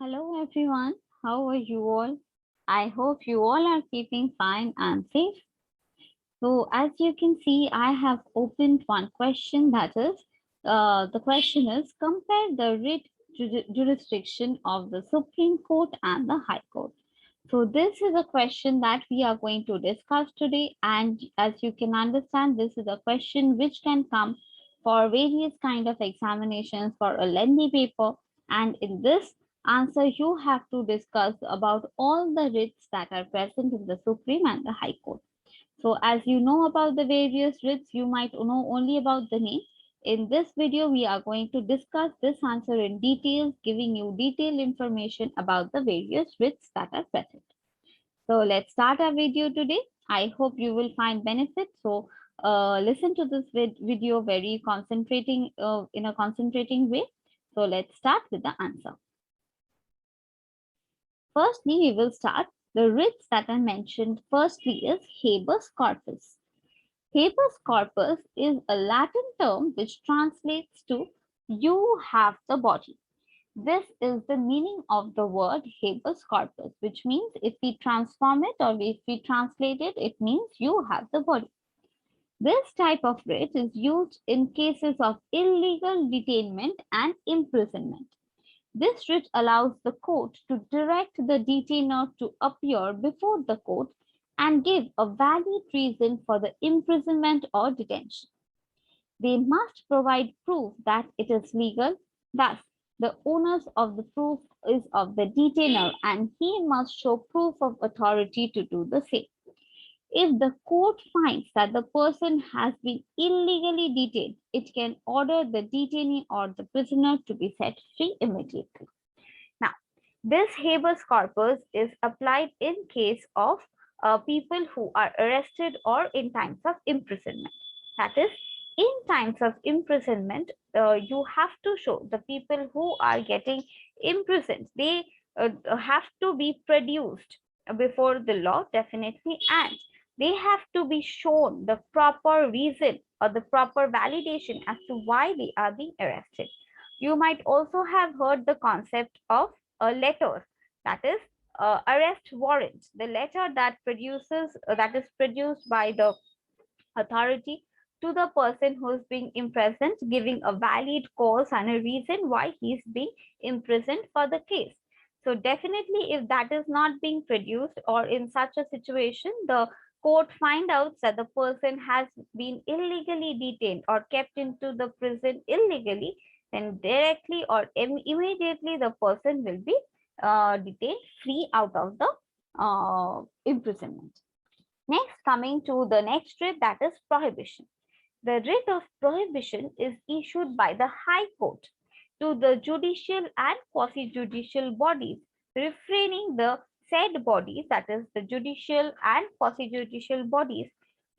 Hello everyone, how are you all? I hope you all are keeping fine and safe. So, as you can see, I have opened one question that is, the question is compare the writ jurisdiction of the Supreme Court and the High Court. So, this is a question that we are going to discuss today, and as you can understand, this is a question which can come for various kind of examinations for a lengthy paper, and in this answer, you have to discuss about all the writs that are present in the Supreme and the High Court. So as you know about the various writs, you might know only about the name. In this video, we are going to discuss this answer in details, giving you detailed information about the various writs that are present. So let's start our video today. I hope you will find benefit. So listen to this video very concentrating in a concentrating way. So let's start with the answer. Firstly, we will start the writs that I mentioned. Firstly is habeas corpus. Habeas corpus is a Latin term which translates to you have the body. This is the meaning of the word habeas corpus, which means if we transform it or if we translate it, it means you have the body. This type of writ is used in cases of illegal detainment and imprisonment. This writ allows the court to direct the detainer to appear before the court and give a valid reason for the imprisonment or detention. They must provide proof that it is legal. Thus, the onus of the proof is of the detainer and he must show proof of authority to do the same. If the court finds that the person has been illegally detained, it can order the detainee or the prisoner to be set free immediately. Now, this habeas corpus is applied in case of people who are arrested or in times of imprisonment. That is, in times of imprisonment, you have to show the people who are getting imprisoned. They have to be produced before the law, definitely, and they have to be shown the proper reason or the proper validation as to why they are being arrested. You might also have heard the concept of a letter, that is arrest warrant, the letter that produces that is produced by the authority to the person who is being imprisoned, giving a valid cause and a reason why he is being imprisoned for the case. So definitely, if that is not being produced, or in such a situation, the court find out that the person has been illegally detained or kept into the prison illegally, then directly or immediately the person will be detained free out of the imprisonment. Next, coming to the next writ, that is prohibition. The writ of prohibition is issued by the High Court to the judicial and quasi-judicial bodies, refraining the said bodies, that is the judicial and quasi-judicial bodies,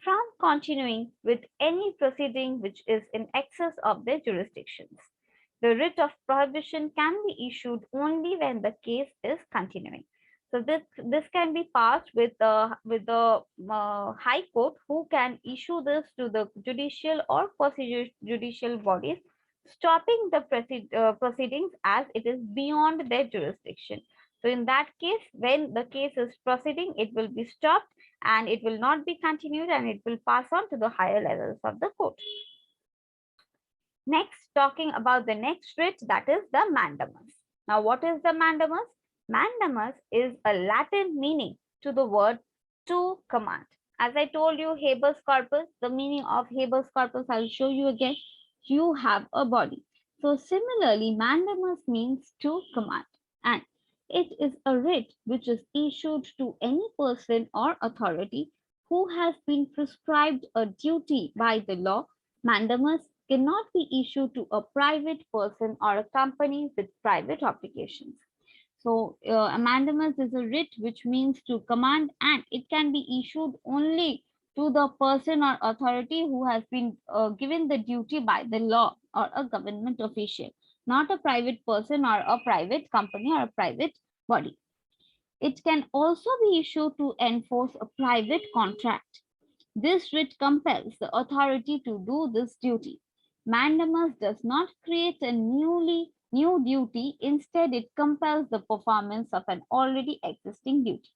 from continuing with any proceeding which is in excess of their jurisdictions. The writ of prohibition can be issued only when the case is continuing. So this can be passed with the High Court, who can issue this to the judicial or quasi-judicial bodies, stopping the proceedings as it is beyond their jurisdiction. So in that case, when the case is proceeding, it will be stopped and it will not be continued and it will pass on to the higher levels of the court. Next, talking about the next writ, that is the mandamus. Now, what is the mandamus? Mandamus is a Latin meaning to the word to command. As I told you, habeas corpus, the meaning of habeas corpus, I'll show you again. You have a body. So similarly, mandamus means to command, and it is a writ which is issued to any person or authority who has been prescribed a duty by the law. Mandamus cannot be issued to a private person or a company with private obligations. So, a mandamus is a writ which means to command, and it can be issued only to the person or authority who has been given the duty by the law or a government official, not a private person or a private company or a private body. It can also be issued to enforce a private contract. This writ compels the authority to do this duty. Mandamus does not create a newly new duty. Instead, it compels the performance of an already existing duty.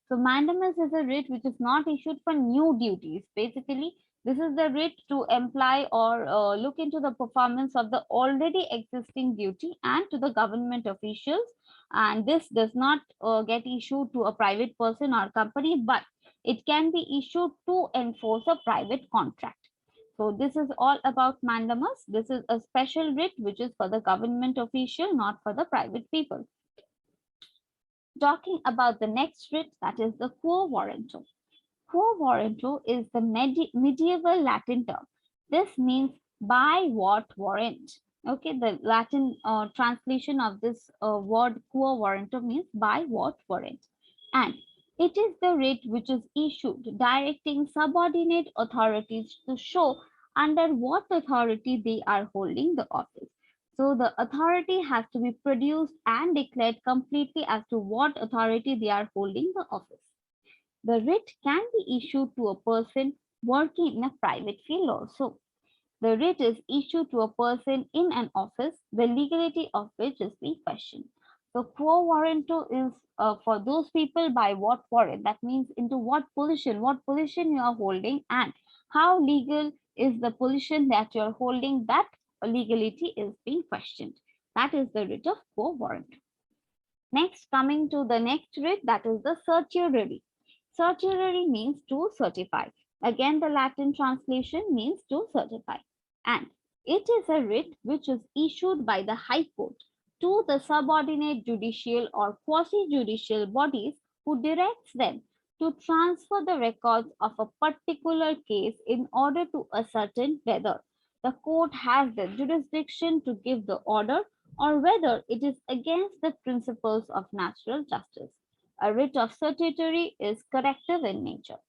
So mandamus is a writ which is not issued for new duties. Basically, this is the writ to imply or look into the performance of the already existing duty and to the government officials. And this does not get issued to a private person or company, but it can be issued to enforce a private contract. So this is all about mandamus. This is a special writ which is for the government official, not for the private people. Talking about the next writ, that is the quo warranto. Quo warranto is the medieval Latin term. This means by what warrant. Okay, the Latin translation of this word quo warranto means by what warrant. And it is the writ which is issued directing subordinate authorities to show under what authority they are holding the office. So the authority has to be produced and declared completely as to what authority they are holding the office. The writ can be issued to a person working in a private field also. The writ is issued to a person in an office, the legality of which is being questioned. So quo warranto is for those people by what warrant. That means into what position you are holding, and how legal is the position that you are holding. That legality is being questioned. That is the writ of quo warranto. Next, coming to the next writ, that is the certiorari. Certiorari means to certify. Again, the Latin translation means to certify. And it is a writ which is issued by the High Court to the subordinate judicial or quasi-judicial bodies, who directs them to transfer the records of a particular case in order to ascertain whether the court has the jurisdiction to give the order or whether it is against the principles of natural justice. A writ of certiorari is corrective in nature.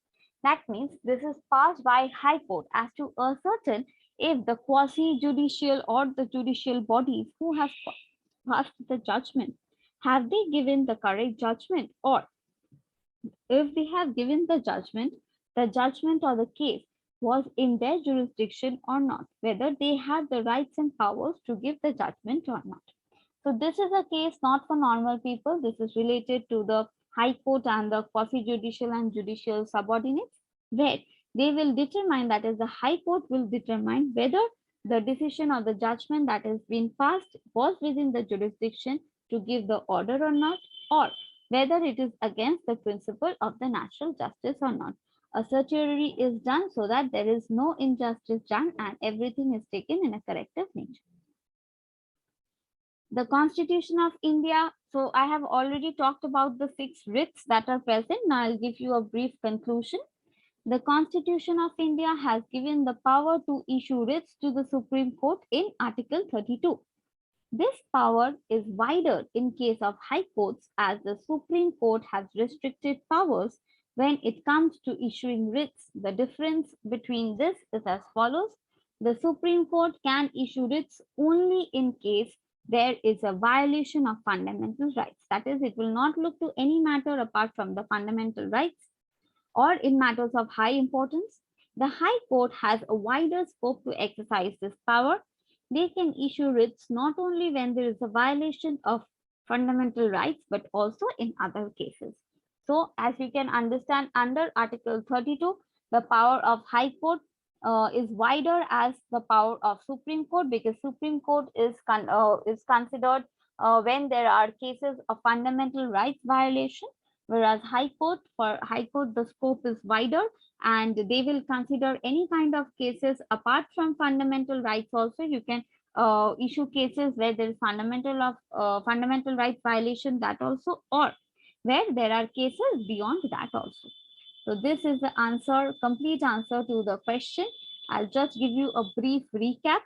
That means this is passed by High Court as to ascertain if the quasi-judicial or the judicial bodies who have passed the judgment, have they given the correct judgment, or if they have given the judgment or the case was in their jurisdiction or not, whether they have the rights and powers to give the judgment or not. So this is a case not for normal people. This is related to the High Court and the quasi-judicial and judicial subordinates, where they will determine, that is the High Court will determine whether the decision or the judgment that has been passed was within the jurisdiction to give the order or not, or whether it is against the principle of the natural justice or not. A certiorari is done so that there is no injustice done and everything is taken in a corrective nature. The Constitution of India. So I have already talked about the 6 writs that are present. Now I'll give you a brief conclusion. The Constitution of India has given the power to issue writs to the Supreme Court in Article 32. This power is wider in case of high courts, as the Supreme Court has restricted powers when it comes to issuing writs. The difference between this is as follows. The Supreme Court can issue writs only in case there is a violation of fundamental rights. That is, it will not look to any matter apart from the fundamental rights or in matters of high importance. The High Court has a wider scope to exercise this power. They can issue writs not only when there is a violation of fundamental rights, but also in other cases. So, as you can understand, under Article 32, the power of High Court is wider as the power of Supreme Court, because Supreme Court is considered when there are cases of fundamental rights violation, whereas for High Court the scope is wider, and they will consider any kind of cases apart from fundamental rights. Also, you can issue cases where there is fundamental rights violation, that also, or where there are cases beyond that also. So this is the answer, complete answer to the question. I'll just give you a brief recap.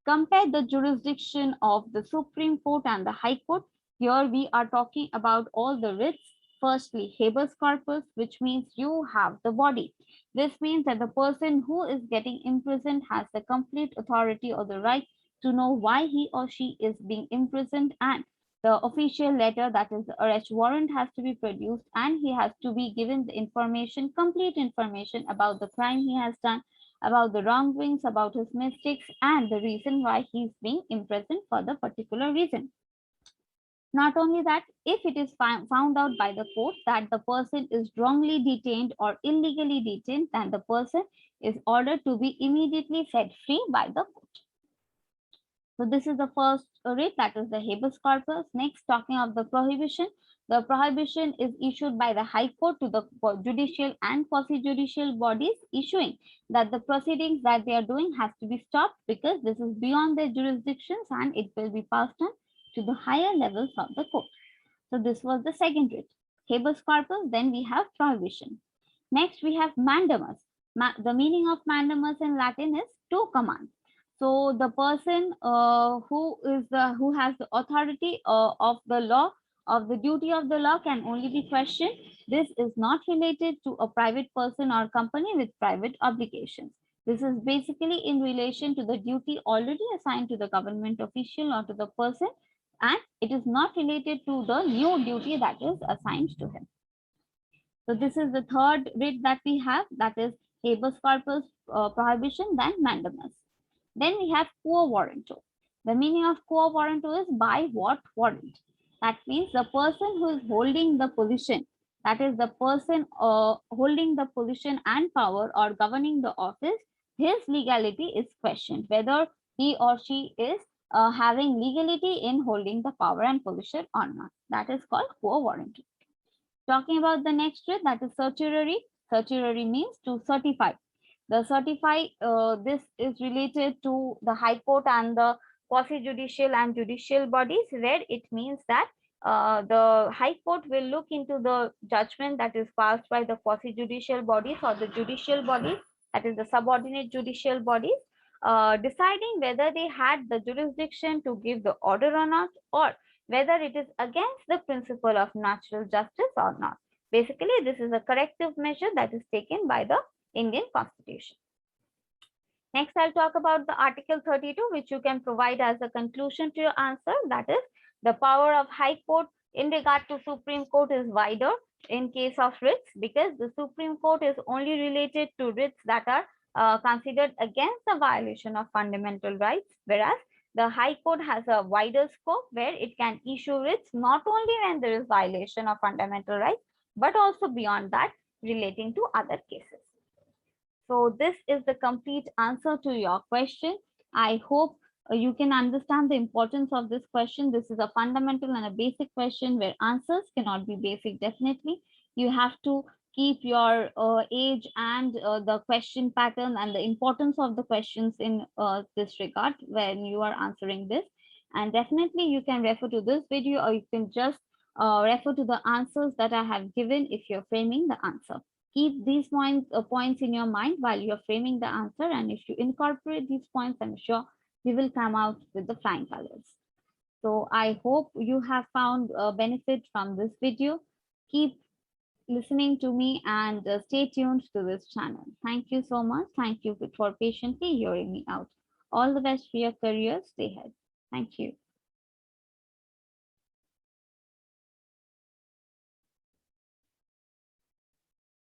Compare the jurisdiction of the Supreme Court and the High Court. Here we are talking about all the writs. Firstly, habeas corpus, which means you have the body. This means that the person who is getting imprisoned has the complete authority or the right to know why he or she is being imprisoned, and the official letter, that is the arrest warrant, has to be produced, and he has to be given the information, complete information about the crime he has done, about the wrongdoings, about his mistakes, and the reason why he's being imprisoned for the particular reason. Not only that, if it is found out by the court that the person is wrongly detained or illegally detained, then the person is ordered to be immediately set free by the court. So this is the first writ, that is the habeas corpus. Next, talking of the prohibition. The prohibition is issued by the High Court to the judicial and quasi-judicial bodies, issuing that the proceedings that they are doing has to be stopped because this is beyond their jurisdictions and it will be passed on to the higher levels of the court. So this was the second writ, habeas corpus. Then we have prohibition. Next, we have mandamus. The meaning of mandamus in Latin is to command. So the person who has the authority of the law, of the duty of the law, can only be questioned. This is not related to a private person or company with private obligations. This is basically in relation to the duty already assigned to the government official or to the person, and it is not related to the new duty that is assigned to him. So this is the third writ that we have, that is habeas corpus, prohibition, then mandamus. Then we have quo warranto. The meaning of quo warranto is by what warrant. That means the person who is holding the position, that is the person holding the position and power or governing the office, his legality is questioned, whether he or she is having legality in holding the power and position or not. That is called quo warranto. Talking about the next writ, that is certiorari. Certiorari means to certify. The certify, this is related to the High Court and the quasi-judicial and judicial bodies, where it means that the High Court will look into the judgment that is passed by the quasi-judicial bodies or the judicial bodies, that is the subordinate judicial bodies, deciding whether they had the jurisdiction to give the order or not, or whether it is against the principle of natural justice or not. Basically, this is a corrective measure that is taken by the Indian Constitution. Next, I'll talk about the Article 32, which you can provide as a conclusion to your answer. That is, the power of High Court in regard to Supreme Court is wider in case of writs, because the Supreme Court is only related to writs that are considered against the violation of fundamental rights, whereas the High Court has a wider scope where it can issue writs not only when there is violation of fundamental rights, but also beyond that, relating to other cases. So this is the complete answer to your question. I hope you can understand the importance of this question. This is a fundamental and a basic question where answers cannot be basic. Definitely, you have to keep your age and the question pattern and the importance of the questions in this regard when you are answering this. And definitely you can refer to this video, or you can just refer to the answers that I have given if you're framing the answer. Keep these points in your mind while you're framing the answer, and if you incorporate these points, I'm sure you will come out with the flying colors. So I hope you have found a benefit from this video. Keep listening to me and stay tuned to this channel. Thank you so much. Thank you for patiently hearing me out. All the best for your career. Stay ahead. Thank you.